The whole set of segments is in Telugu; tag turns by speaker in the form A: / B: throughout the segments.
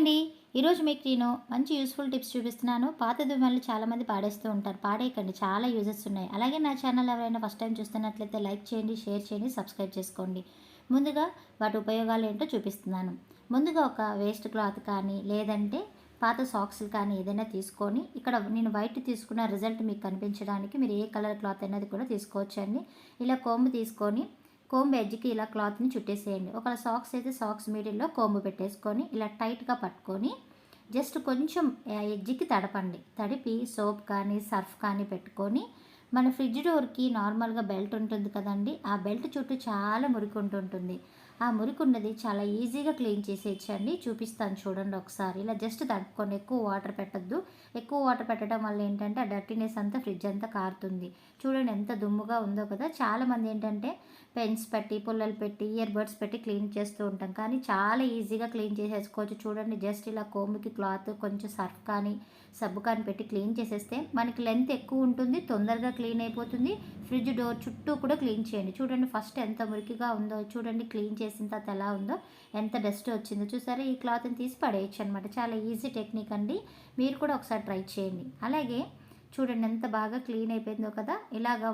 A: అండి. ఈరోజు మీకు నేను మంచి యూస్ఫుల్ టిప్స్ చూపిస్తున్నాను. పాత దువ్వెనలు చాలామంది పాడేస్తూ ఉంటారు. పాడేయకండి, చాలా యూజెస్ ఉన్నాయి. అలాగే నా ఛానల్ ఎవరైనా ఫస్ట్ టైం చూస్తున్నట్లయితే లైక్ చేయండి, షేర్ చేయండి, సబ్స్క్రైబ్ చేసుకోండి. ముందుగా వాటి ఉపయోగాలు ఏంటో చూపిస్తున్నాను. ముందుగా ఒక వేస్ట్ క్లాత్ కానీ లేదంటే పాత సాక్స్లు కానీ ఏదైనా తీసుకొని, ఇక్కడ నేను వైట్ తీసుకున్న రిజల్ట్ మీకు కనిపించడానికి మీరు ఏ కలర్ క్లాత్ అనేది కూడా తీసుకోవచ్చండి. ఇలా కోంబు తీసుకొని కోంబు ఎడ్జ్కి ఇలా క్లాత్ని చుట్టేసేయండి. ఒక సాక్స్ అయితే సాక్స్ మిడిల్లో కోంబు పెట్టేసుకొని ఇలా టైట్గా పట్టుకొని జస్ట్ కొంచెం ఎడ్జ్కి తడపండి. తడిపి సోప్ కానీ సర్ఫ్ కానీ పెట్టుకొని మన ఫ్రిడ్జ్ డోర్కి నార్మల్గా బెల్ట్ ఉంటుంది కదండి, ఆ బెల్ట్ చుట్టూ చాలా మురికి ఉంటుంటుంది. ఆ మురికి ఉన్నది చాలా ఈజీగా క్లీన్ చేసేయచ్చండి. చూపిస్తాను చూడండి ఒకసారి. ఇలా జస్ట్ తడుపుకొని ఎక్కువ వాటర్ పెట్టద్దు. ఎక్కువ వాటర్ పెట్టడం వల్ల ఏంటంటే ఆ డర్టీనెస్ అంతా ఫ్రిడ్జ్ అంతా కారుతుంది. చూడండి ఎంత దుమ్ముగా ఉందో కదా. చాలామంది ఏంటంటే పెన్స్ పెట్టి పుల్లలు పెట్టి ఇయర్ బడ్స్ పెట్టి క్లీన్ చేస్తూ ఉంటాం, కానీ చాలా ఈజీగా క్లీన్ చేసేసుకోవచ్చు. చూడండి జస్ట్ ఇలా కోమ్కి క్లాత్ కొంచెం సర్ఫ్ కానీ సబ్బు కానీ పెట్టి క్లీన్ చేసేస్తే మనకి లెంత్ ఎక్కువ ఉంటుంది, తొందరగా క్లీన్ అయిపోతుంది. ఫ్రిడ్జ్ డోర్ చుట్టూ కూడా క్లీన్ చేయండి. చూడండి ఫస్ట్ ఎంత మురికిగా ఉందో చూడండి, క్లీన్ చేసిన తర్వాత ఎలా ఉందో, ఎంత డస్ట్ వచ్చిందో చూసారా. ఈ క్లాత్ని తీసి పడేయచ్చు అనమాట. చాలా ఈజీ టెక్నిక్ అండి, మీరు కూడా ఒకసారి ట్రై చేయండి. అలాగే చూడండి ఎంత బాగా క్లీన్ అయిపోయిందో కదా. ఇలాగా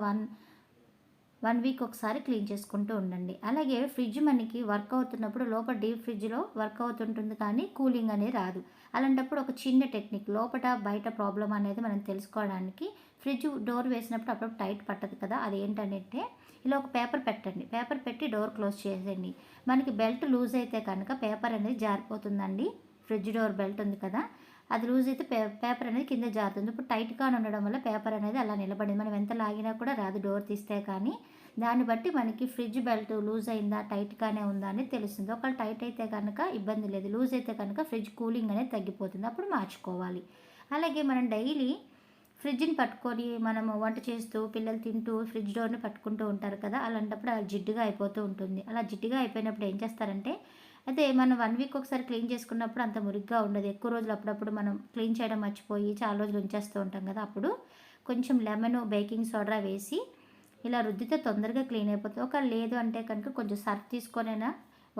A: వన్ వీక్ ఒకసారి క్లీన్ చేసుకుంటూ ఉండండి. అలాగే ఫ్రిడ్జ్ మనకి వర్క్ అవుతున్నప్పుడు లోపల డీప్ ఫ్రిడ్జ్లో వర్క్ అవుతుంటుంది కానీ కూలింగ్ అనేది రాదు. అలాంటప్పుడు ఒక చిన్న టెక్నిక్, లోపల బయట ప్రాబ్లం అనేది మనం తెలుసుకోవడానికి ఫ్రిడ్జ్ డోర్ వేసినప్పుడు అప్పుడప్పుడు టైట్ పట్టదు కదా, అది ఏంటంటే ఇలా ఒక పేపర్ పెట్టండి. పేపర్ పెట్టి డోర్ క్లోజ్ చేసేయండి. మనకి బెల్ట్ లూజ్ అయితే కనుక పేపర్ అనేది జారిపోతుందండి. ఫ్రిడ్జ్ డోర్ బెల్ట్ ఉంది కదా, అది లూజ్ అయితే పేపర్ అనేది కింద జారుతుంది. ఇప్పుడు టైట్గా ఉండడం వల్ల పేపర్ అనేది అలా నిలబడింది. మనం ఎంత లాగినా కూడా రాదు డోర్ తీస్తే కానీ. దాన్ని బట్టి మనకి ఫ్రిడ్జ్ బెల్ట్ లూజ్ అయిందా టైట్గానే ఉందా అని తెలుస్తుంది. ఒకవేళ టైట్ అయితే కనుక ఇబ్బంది లేదు, లూజ్ అయితే కనుక ఫ్రిడ్జ్ కూలింగ్ అనేది తగ్గిపోతుంది, అప్పుడు మార్చుకోవాలి. అలాగే మనం డైలీ ఫ్రిడ్జ్ని పట్టుకొని మనము వంట చేస్తూ పిల్లలు తింటూ ఫ్రిడ్జ్ డోర్ని పట్టుకుంటూ ఉంటారు కదా, అలాంటప్పుడు అది జిడ్డుగా అయిపోతూ ఉంటుంది. అలా జిడ్డుగా అయిపోయినప్పుడు ఏం చేస్తారంటే, అయితే మనం 1 వీక్ ఒకసారి క్లీన్ చేసుకున్నప్పుడు అంత మురిగ్గా ఉండదు. ఎక్కువ రోజులు అప్పుడప్పుడు మనం క్లీన్ చేయడం మర్చిపోయి చాలా రోజులు ఉంచేస్తూ ఉంటాం కదా, అప్పుడు కొంచెం లెమన్ బేకింగ్ సోడా వేసి ఇలా రుద్దితే తొందరగా క్లీన్ అయిపోతుంది. ఒక లేదు అంటే కనుక కొంచెం సర్ఫ్ తీసుకొనైనా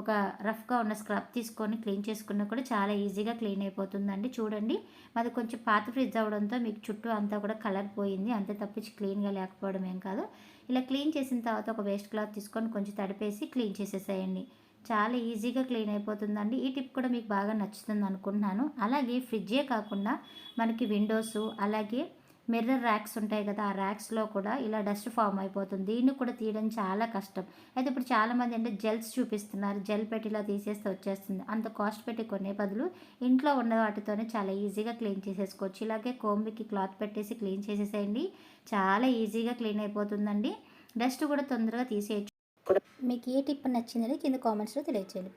A: ఒక రఫ్గా ఉన్న స్క్రబ్ తీసుకొని క్లీన్ చేసుకున్నా కూడా చాలా ఈజీగా క్లీన్ అయిపోతుందండి. చూడండి మాది కొంచెం పాత ఫ్రిడ్జ్ అవడంతో మీకు చుట్టూ అంతా కూడా కలర్ పోయింది, అంతే తప్పించి క్లీన్గా లేకపోవడం ఏం కాదు. ఇలా క్లీన్ చేసిన తర్వాత ఒక వేస్ట్ క్లాత్ తీసుకొని కొంచెం తడిపేసి క్లీన్ చేసేసేయండి. చాలా ఈజీగా క్లీన్ అయిపోతుందండి. ఈ టిప్ కూడా మీకు బాగా నచ్చుతుంది అనుకుంటున్నాను. అలాగే ఫ్రిడ్జే కాకుండా మనకి విండోస్ అలాగే మిర్రర్ ర్యాక్స్ ఉంటాయి కదా, ఆ ర్యాక్స్లో కూడా ఇలా డస్ట్ ఫామ్ అయిపోతుంది. దీన్ని కూడా తీయడం చాలా కష్టం. అయితే ఇప్పుడు చాలామంది అంటే జెల్స్ చూపిస్తున్నారు, జెల్ పెట్టి ఇలా తీసేస్తే వచ్చేస్తుంది. అంత కాస్ట్ పెట్టి కొనే బదులు ఇంట్లో ఉన్న వాటితోనే చాలా ఈజీగా క్లీన్ చేసేసుకోవచ్చు. ఇలాగే కోంబికి క్లాత్ పెట్టేసి క్లీన్ చేసేసేయండి, చాలా ఈజీగా క్లీన్ అయిపోతుందండి. డస్ట్ కూడా తొందరగా తీసేయచ్చు. మీకు ఏ టిప్ నచ్చిందని కింద కామెంట్స్లో తెలియచేయండి.